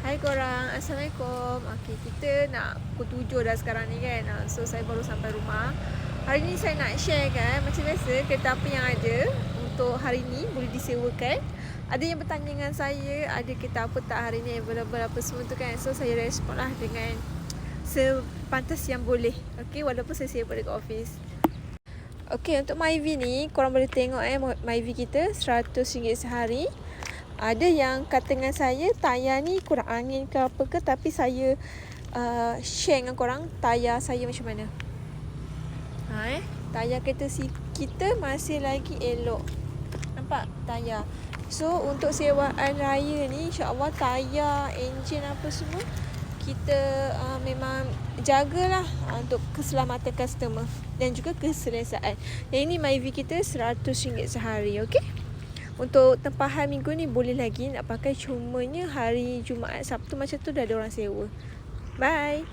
Hai korang, Assalamualaikum. Okay, kita nak pukul 7 dah sekarang ni kan. So saya baru sampai rumah. Hari ni saya nak share kan, macam biasa kereta apa yang ada untuk hari ni boleh disewakan. Ada yang bertanya dengan saya, ada kereta apa tak hari ni available apa semua tu kan. So saya respon lah dengan sepantas yang boleh. Okay, walaupun saya sewa dekat office. Okay, untuk Myvi ni korang boleh tengok Myvi kita RM100 sehari. Ada yang kata dengan saya tayar ni kurang angin ke apa ke, tapi saya share dengan korang tayar saya macam mana. Tayar kereta kita masih lagi elok. Nampak tayar. So untuk sewaan raya ni insya-Allah tayar, enjin apa semua kita memang jagalah untuk keselamatan customer dan juga keselesaan. Yang ini Myvi kita RM100 sehari, okey? Untuk tempahan minggu ni boleh lagi nak pakai, cumanya hari Jumaat, Sabtu macam tu dah ada orang sewa. Bye.